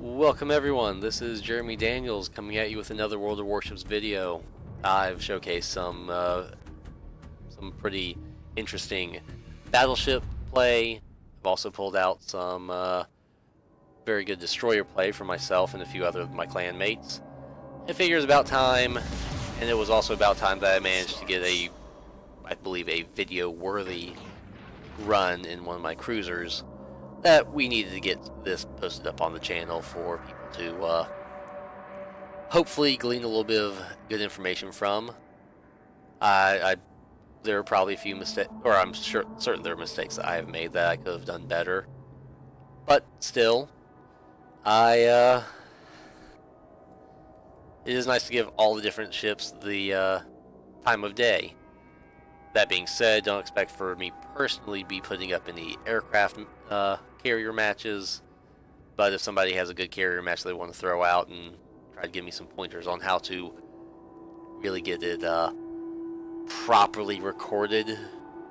Welcome everyone, this is JeremyDaniels coming at you with another World of Warships video. I've showcased some pretty interesting battleship play. I've also pulled out some very good destroyer play for myself and a few other of my clan mates. I figure it's about time, and it was also about time that I managed to get I believe a video-worthy run in one of my cruisers, that we needed to get this posted up on the channel for people to hopefully glean a little bit of good information from. There are probably a few mistakes, or I'm certain there are mistakes that I have made that I could have done better. But still, it is nice to give all the different ships the time of day. That being said, don't expect for me personally to be putting up any aircraft carrier matches, but if somebody has a good carrier match they want to throw out and try to give me some pointers on how to really get it properly recorded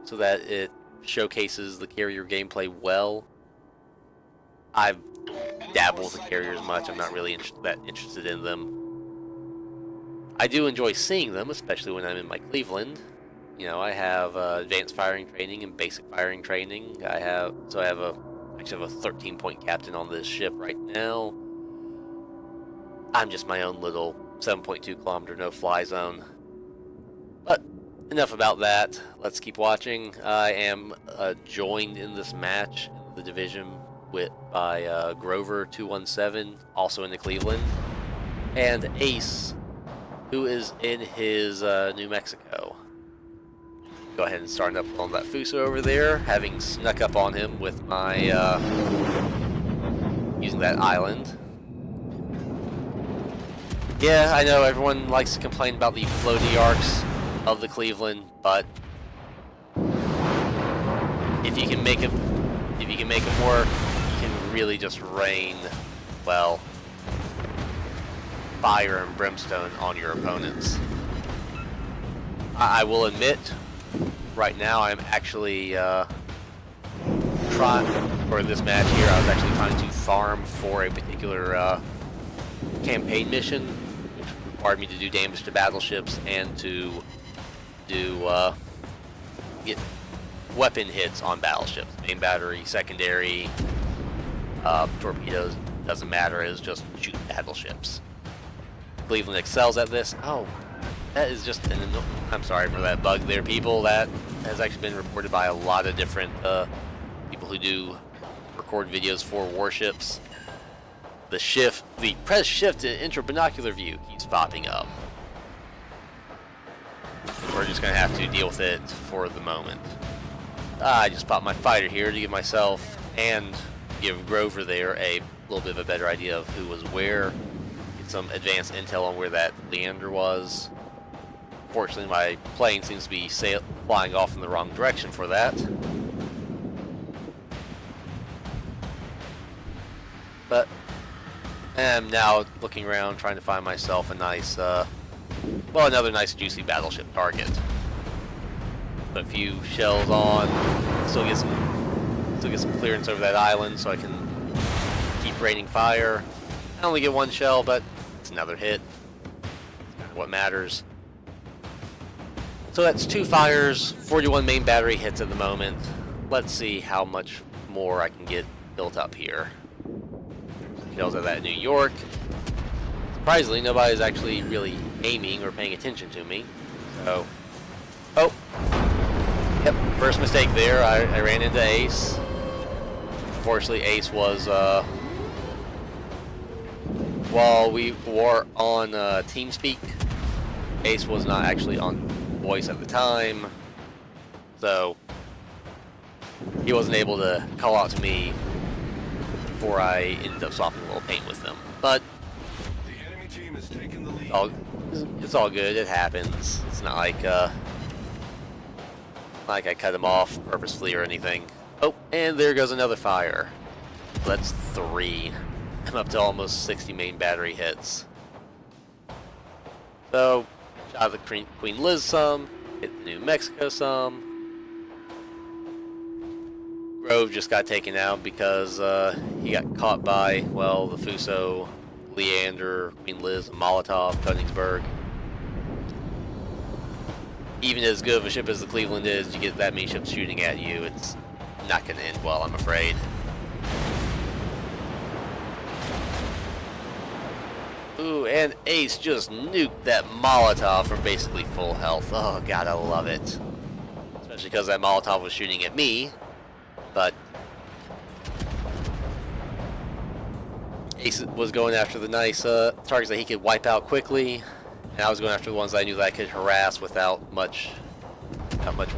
so that it showcases the carrier gameplay well. I've dabbled with the carriers much, I'm not really that interested in them. I do enjoy seeing them, especially when I'm in my Cleveland. You know, I have advanced firing training and basic firing training. I actually have a 13-point captain on this ship right now. I'm just my own little 7.2 kilometer no-fly zone. But enough about that. Let's keep watching. I am joined in this match in the division by Grover 217, also in the Cleveland, and Ace, who is in his New Mexico. Go ahead and start up on that Fuso over there, having snuck up on him with my using that island. Yeah, I know everyone likes to complain about the floaty arcs of the Cleveland, but if you can make it work, you can really just rain, well, fire and brimstone on your opponents. I will admit, right now I'm actually for this match here, I was actually trying to farm for a particular campaign mission, which required me to do damage to battleships and to get weapon hits on battleships. Main battery, secondary, torpedoes, doesn't matter, it's just shoot battleships. Cleveland excels at this. Oh, that is just I'm sorry for that bug there, people. That has actually been reported by a lot of different people who do record videos for warships. The press shift to intra-binocular view keeps popping up. We're just going to have to deal with it for the moment. I just popped my fighter here to give myself and give Grover there a little bit of a better idea of who was where. Get some advanced intel on where that Leander was. Fortunately, my plane seems to be flying off in the wrong direction for that. But I'm now looking around, trying to find myself a nice, another nice juicy battleship target. Put a few shells on, still get some clearance over that island, so I can keep raining fire. I only get one shell, but it's another hit. That's kind of what matters. So that's 2 fires, 41 main battery hits at the moment. Let's see how much more I can get built up here. Kills at that New York. Surprisingly, nobody's actually really aiming or paying attention to me. So, oh, yep, first mistake there. I ran into Ace. Unfortunately, Ace was, while we were on TeamSpeak, Ace was not actually on voice at the time, so he wasn't able to call out to me before I ended up swapping a little paint with them. But the enemy team has taken the lead. It's all good. It happens. It's not like I cut him off purposefully or anything. Oh, and there goes another fire. That's 3. I'm up to almost 60 main battery hits. So, shot the Queen Liz some, hit the New Mexico some. Grove just got taken out because he got caught by, well, the Fuso, Leander, Queen Liz, Molotov, Königsberg. Even as good of a ship as the Cleveland is, you get that many ships shooting at you, it's not going to end well, I'm afraid. Ooh, and Ace just nuked that Molotov from basically full health. Oh god, I love it. Especially because that Molotov was shooting at me. But Ace was going after the nice targets that he could wipe out quickly. And I was going after the ones I knew that I could harass without much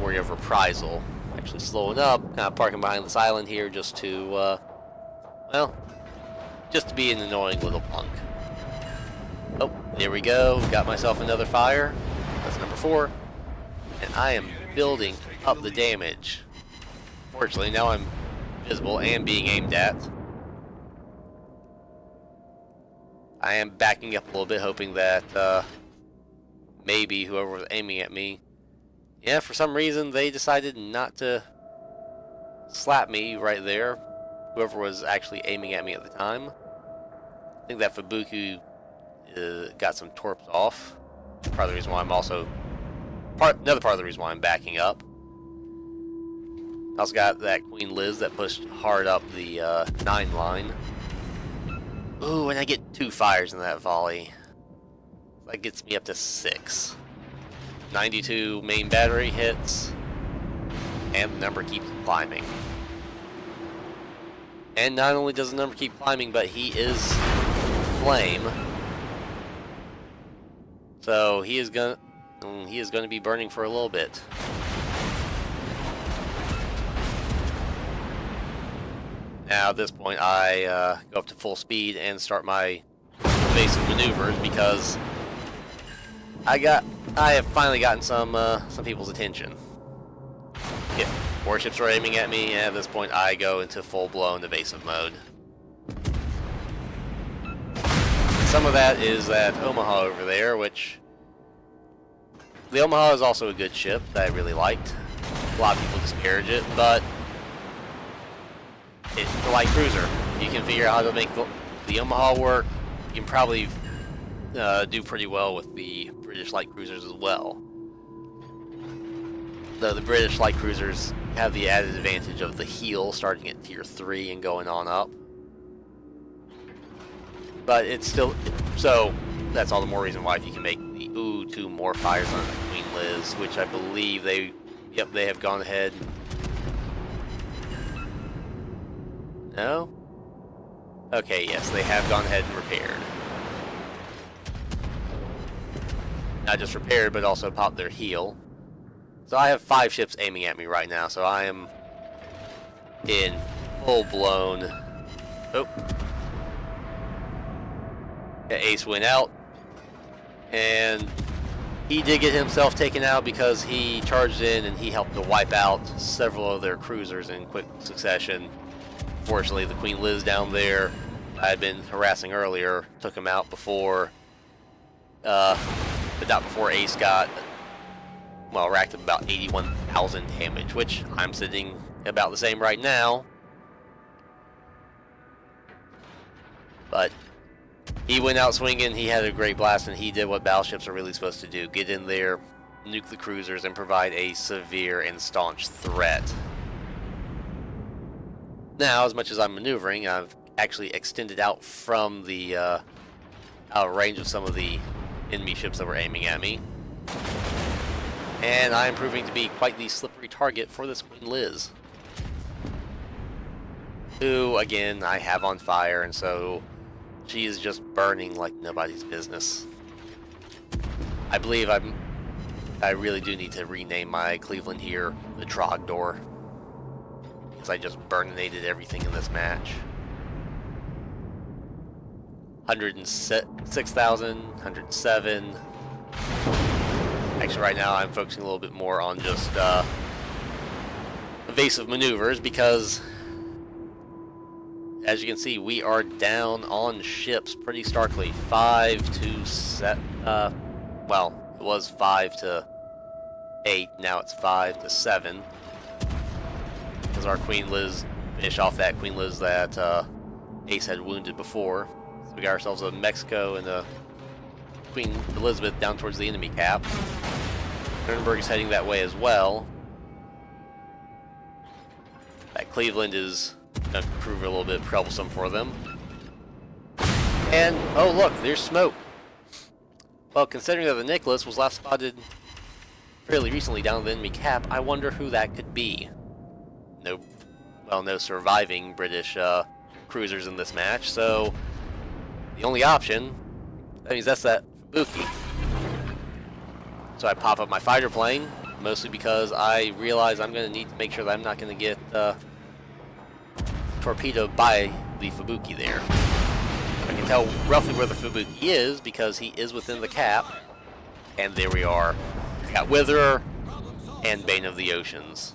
worry of reprisal. Actually slowing up, kind of parking behind this island here just to, well, just to be an annoying little punk. Oh, there we go. Got myself another fire. That's number 4. And I am building up the damage. Fortunately, now I'm visible and being aimed at. I am backing up a little bit, hoping that maybe whoever was aiming at me, yeah, for some reason they decided not to slap me right there. Whoever was actually aiming at me at the time. I think that Fubuku got some torps off. Part of the reason why I'm also another part of the reason why I'm backing up. I also got that Queen Liz that pushed hard up the 9 line. Ooh, and I get 2 fires in that volley. That gets me up to 6. 92 main battery hits, and the number keeps climbing. And not only does the number keep climbing, but he is flame. So he is gonna be burning for a little bit. Now at this point, I go up to full speed and start my evasive maneuvers because I have finally gotten some people's attention. Yeah, warships are aiming at me, and at this point, I go into full-blown evasive mode. Some of that is that Omaha over there, which the Omaha is also a good ship that I really liked. A lot of people disparage it, but it's a light cruiser. If you can figure out how to make the Omaha work, you can probably do pretty well with the British light cruisers as well. Though the British light cruisers have the added advantage of the heel starting at tier 3 and going on up. But it's still, so that's all the more reason why if you can make the 2 more fires on the Queen Liz, which I believe they have gone ahead. No? Okay, yes, they have gone ahead and repaired. Not just repaired, but also popped their heel. So I have 5 ships aiming at me right now, so I am in full-blown... Oh. Yeah, Ace went out. And he did get himself taken out because he charged in and he helped to wipe out several of their cruisers in quick succession. Fortunately, the Queen Liz down there I had been harassing earlier took him out before, but not before Ace got, well, racked up about 81,000 damage, which I'm sitting about the same right now. But he went out swinging, he had a great blast, and he did what battleships are really supposed to do. Get in there, nuke the cruisers, and provide a severe and staunch threat. Now, as much as I'm maneuvering, I've actually extended out from the out of range of some of the enemy ships that were aiming at me. And I'm proving to be quite the slippery target for this Queen Liz. Who, again, I have on fire, and so she is just burning like nobody's business. I believe I really do need to rename my Cleveland here the Trogdor, because I just burninated everything in this match. 106,000, 107. Actually, right now I'm focusing a little bit more on just evasive maneuvers because, as you can see, we are down on ships pretty starkly. 5 to 7. Well, it was 5 to 8. Now it's 5 to 7. Because as our Queen Liz finish off that Queen Liz that Ace had wounded before. So we got ourselves a Mexico and a Queen Elizabeth down towards the enemy cap. Nuremberg is heading that way as well. That Cleveland is going to prove a little bit troublesome for them. And, oh look, there's smoke. Well, considering that the Nicholas was last spotted fairly recently down in the enemy cap, I wonder who that could be. No surviving British cruisers in this match, so the only option, that means that's that Fubuki. So I pop up my fighter plane, mostly because I realize I'm going to need to make sure that I'm not going to get torpedoed by the Fubuki there. I can tell roughly where the Fubuki is because he is within the cap, and there we are. We got Witherer and Bane of the Oceans.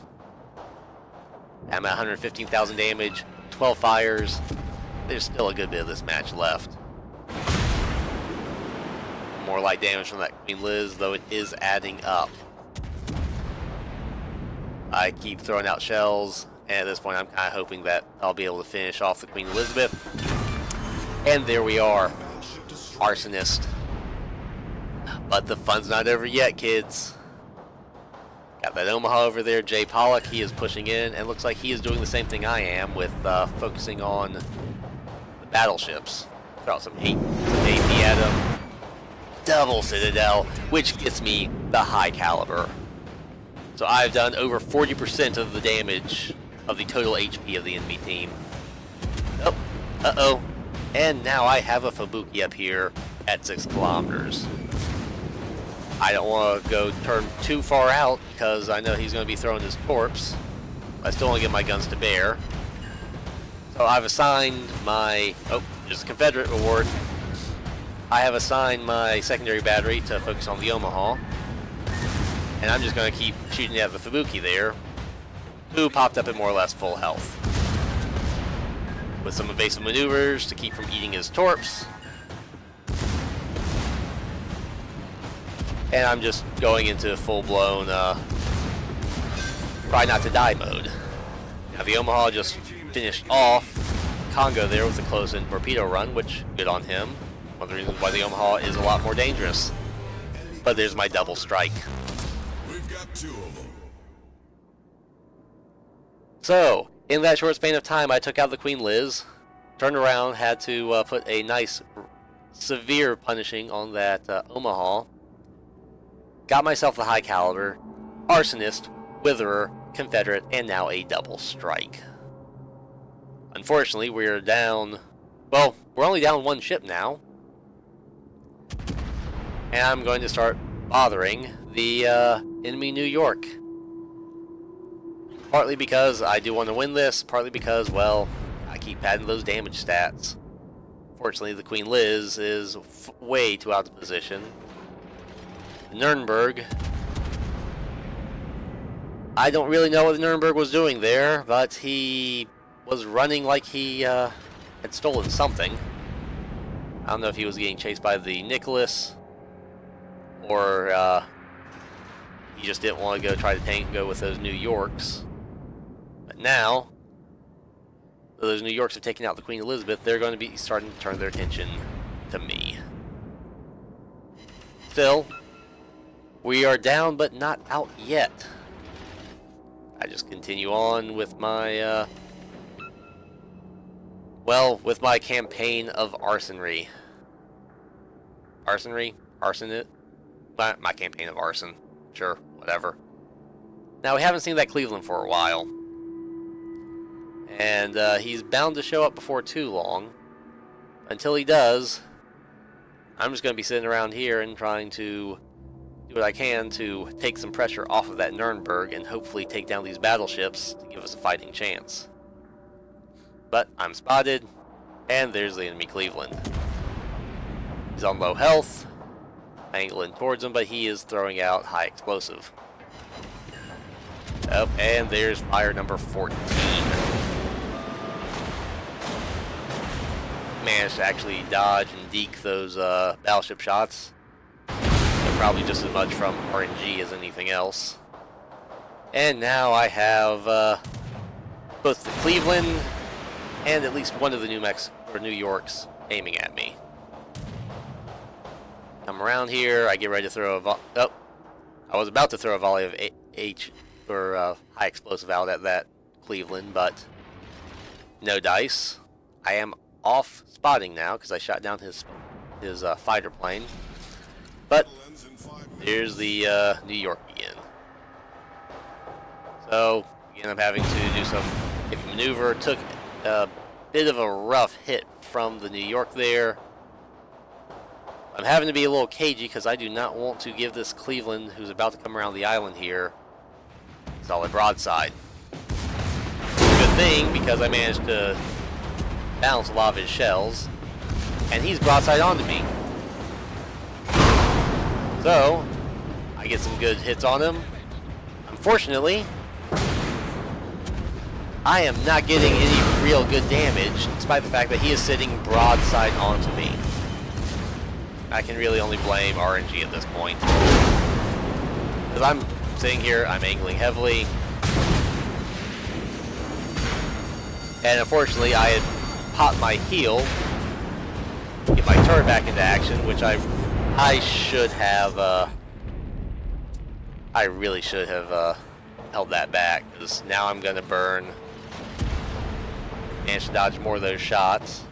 I'm at 115,000 damage, 12 fires. There's still a good bit of this match left. More light damage from that Queen Liz, though it is adding up. I keep throwing out shells, and at this point I'm kind of hoping that I'll be able to finish off the Queen Elizabeth. And there we are, Arsonist. But the fun's not over yet, kids. Got that Omaha over there, Jay Pollock, he is pushing in, and looks like he is doing the same thing I am with focusing on the battleships. Throw out some AP at him. Double Citadel, which gets me the high caliber. So I've done over 40% of the damage of the total HP of the enemy team. Oh, uh-oh. And now I have a Fubuki up here at 6 kilometers. I don't want to go turn too far out because I know he's going to be throwing his torps. I still want to get my guns to bear. So I've assigned my... Oh, there's a Confederate reward. I have assigned my secondary battery to focus on the Omaha. And I'm just going to keep shooting at the Fubuki there, who popped up at more or less full health. With some evasive maneuvers to keep from eating his torps. And I'm just going into full-blown, try not to die mode. Now the Omaha just finished off Congo there with a close-in torpedo run, which, good on him. One of the reasons why the Omaha is a lot more dangerous. But there's my double strike. We've got 2 of them. So, in that short span of time, I took out the Queen Liz, turned around, had to put a nice, severe punishing on that Omaha. Got myself the high caliber, Arsonist, Witherer, Confederate, and now a double strike. Unfortunately, we're down... Well, we're only down 1 ship now. And I'm going to start bothering the enemy New York. Partly because I do want to win this, partly because, well, I keep padding those damage stats. Fortunately, the Queen Liz is way too out of position. Nuremberg. I don't really know what the Nuremberg was doing there, but he was running like he had stolen something. I don't know if he was getting chased by the Nicholas, or he just didn't want to go try to go with those New Yorks. But now, those New Yorks have taken out the Queen Elizabeth, they're going to be starting to turn their attention to me. Still, we are down, but not out yet. I just continue on with my, with my campaign of arsonry. Arsonry? Arsonite? My campaign of arson. Sure, whatever. Now, we haven't seen that Cleveland for a while. And he's bound to show up before too long. Until he does, I'm just going to be sitting around here and trying to do what I can to take some pressure off of that Nuremberg and hopefully take down these battleships to give us a fighting chance. But I'm spotted, and there's the enemy Cleveland. He's on low health, angling towards him, but he is throwing out high explosive. Oh, and there's fire number 14. Managed to actually dodge and deke those battleship shots. Probably just as much from RNG as anything else. And now I have both the Cleveland and at least one of the New Yorks aiming at me. Come around here. I get ready to throw a oh, I was about to throw a volley of high explosive out at that Cleveland, but no dice. I am off spotting now because I shot down his fighter plane. But here's the New York again. So we end up having to do some maneuver. Took a bit of a rough hit from the New York there. I'm having to be a little cagey because I do not want to give this Cleveland, who's about to come around the island here, solid broadside. Good thing because I managed to bounce a lot of his shells, and he's broadside onto me. So I get some good hits on him. Unfortunately, I am not getting any real good damage, despite the fact that he is sitting broadside onto me. I can really only blame RNG at this point. Because I'm sitting here, I'm angling heavily. And unfortunately, I had popped my heel, get my turret back into action, which I should have, I really should have held that back, because now I'm going to burn. Managed to dodge more of those shots.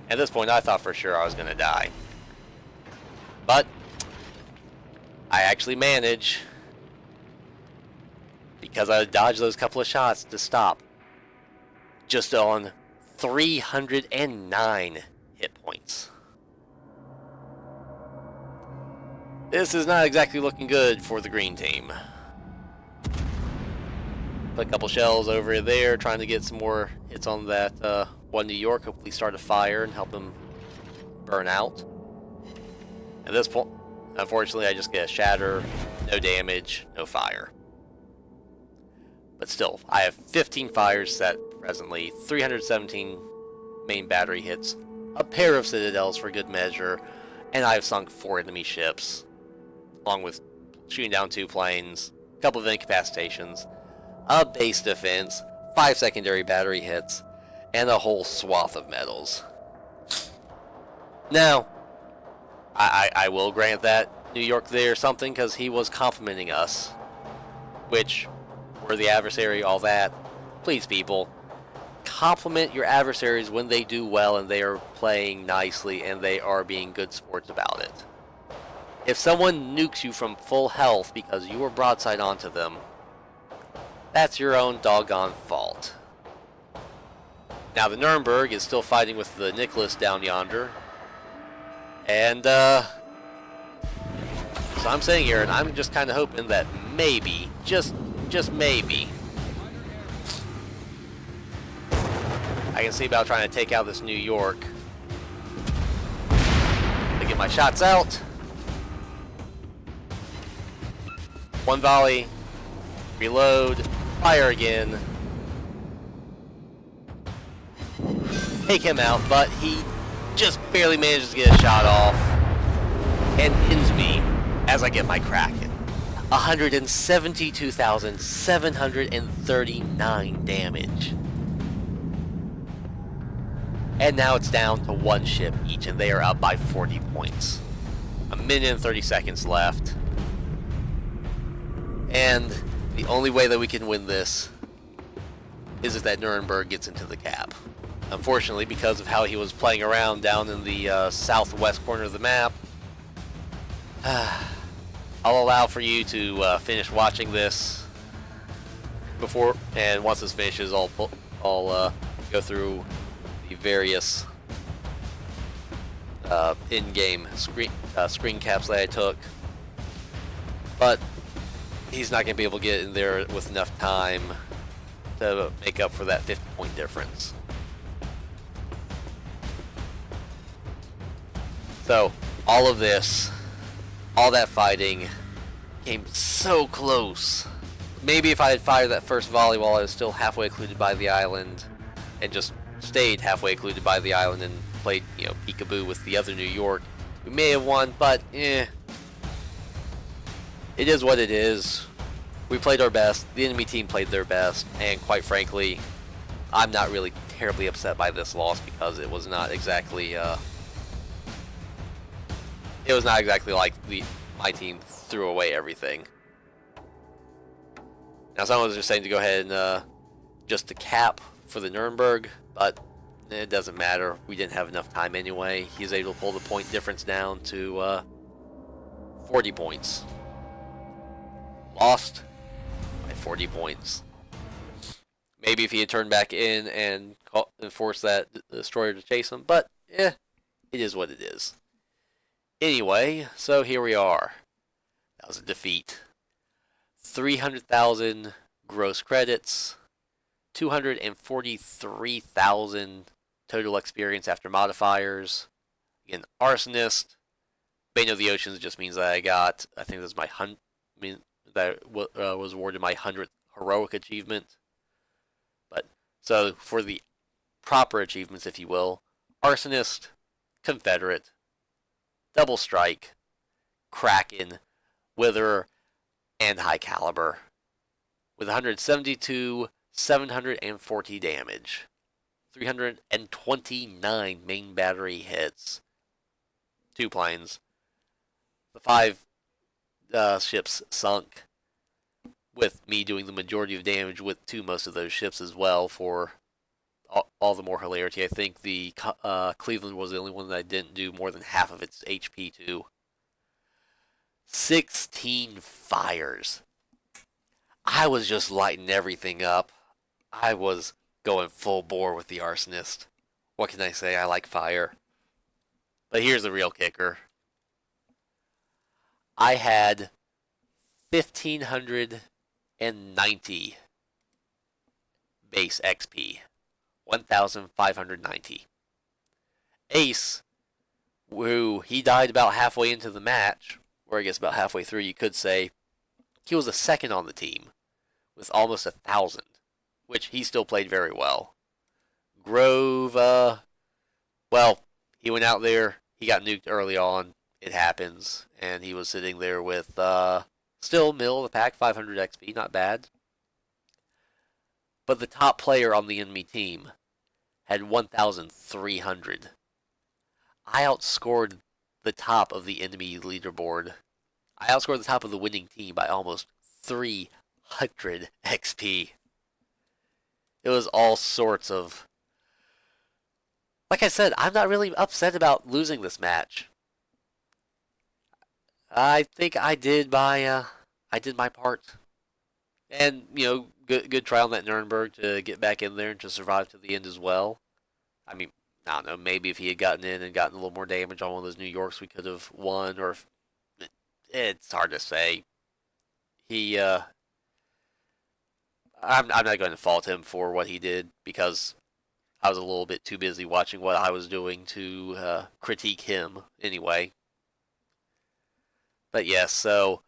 At this point, I thought for sure I was going to die. But I actually managed, because I dodged those couple of shots, to stop just on 309 hit points. This is not exactly looking good for the green team. Put a couple shells over there, trying to get some more hits on that one New York. Hopefully start a fire and help him burn out. At this point, unfortunately, I just get a shatter, no damage, no fire. But still, I have 15 fires set presently, 317 main battery hits, a pair of citadels for good measure, and I've sunk 4 enemy ships, along with shooting down 2 planes, a couple of incapacitations, a base defense, 5 secondary battery hits, and a whole swath of medals. Now, I will grant that New York there something, because he was complimenting us, which, we're the adversary, all that. Please, people, compliment your adversaries when they do well and they are playing nicely and they are being good sports about it. If someone nukes you from full health because you were broadside onto them, that's your own doggone fault. Now the Nuremberg is still fighting with the Nicholas down yonder. And, so I'm sitting here and I'm just kind of hoping that maybe, just maybe, I can see about trying to take out this New York. To get my shots out. One volley, reload, fire again. Take him out, but he just barely manages to get a shot off and ends me as I get my Kraken. 172,739 damage. And now it's down to 1 ship each, and they are up by 40 points. 1 minute and 30 seconds left. And the only way that we can win this is if that Nuremberg gets into the cap. Unfortunately, because of how he was playing around down in the southwest corner of the map, I'll allow for you to finish watching this before, and once this finishes, I'll go through the various in-game screen caps that I took. But he's not going to be able to get in there with enough time to make up for that 50-point difference. So, all of this, all that fighting, came so close. Maybe if I had fired that first volley while I was still halfway occluded by the island, and just stayed halfway occluded by the island and played, peekaboo with the other New York, we may have won, but it is what it is. We played our best, the enemy team played their best, and quite frankly, I'm not really terribly upset by this loss because it was not exactly like my team threw away everything. Now someone was just saying to go ahead and just to cap for the Nuremberg, but it doesn't matter. We didn't have enough time anyway. He was able to pull the point difference down to 40 points. Lost by 40 points. Maybe if he had turned back in and forced that destroyer to chase him, but it is what it is. Anyway, so here we are. That was a defeat. 300,000 gross credits, 243,000 total experience after modifiers. Again, Arsonist. Bane of the Oceans just means that I think this is my was awarded my 100th heroic achievement. But so for the proper achievements, if you will, Arsonist, Confederate, Double Strike, Kraken, Wither, and High Caliber, with 172, 740 damage, 329 main battery hits, 2 planes, the 5 ships sunk, with me doing the majority of damage to most of those ships as well for all the more hilarity. I think the Cleveland was the only one that I didn't do more than half of its HP to. 16 fires. I was just lighting everything up. I was going full bore with the Arsonist. What can I say? I like fire. But here's the real kicker. I had 1,590 base XP. 1,590. Ace, who he died about halfway into the match, or I guess about halfway through, you could say, he was the second on the team with almost 1,000, which he still played very well. Grove, well, he went out there, he got nuked early on, it happens, and he was sitting there with still middle of the pack, 500 XP, not bad. But the top player on the enemy team had 1,300. I outscored the top of the enemy leaderboard. I outscored the top of the winning team by almost 300 XP. It was all sorts of... Like I said, I'm not really upset about losing this match. I think I did my part. And, good try on that Nuremberg to get back in there and to survive to the end as well. I mean, I don't know, maybe if he had gotten in and gotten a little more damage on one of those New Yorks, we could have won, or it's hard to say. I'm not going to fault him for what he did, because I was a little bit too busy watching what I was doing to critique him anyway. But yes, so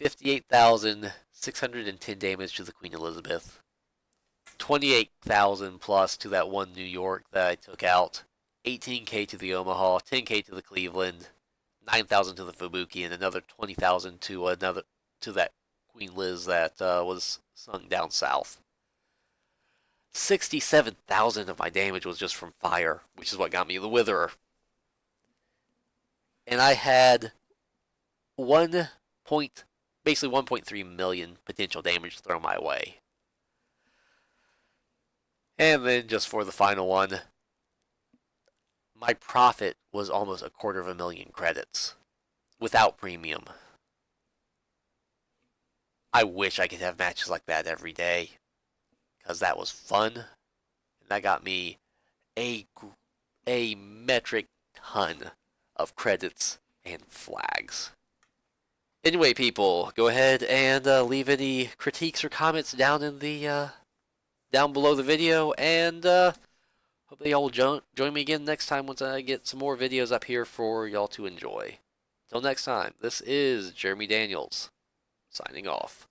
58,610 damage to the Queen Elizabeth. 28,000 plus to that one New York that I took out. 18k to the Omaha, 10k to the Cleveland, 9,000 to the Fubuki, and another 20,000 to that Queen Liz that was sunk down south. 67,000 of my damage was just from fire, which is what got me the Witherer. And I had basically 1.3 million potential damage thrown my way. And then just for the final one, my profit was almost 250,000 credits without premium. I wish I could have matches like that every day, because that was fun, and that got me a metric ton of credits and flags. Anyway, people, go ahead and leave any critiques or comments down in the down below the video, and hopefully y'all will join me again next time once I get some more videos up here for y'all to enjoy. Till next time, this is JeremyDaniels, signing off.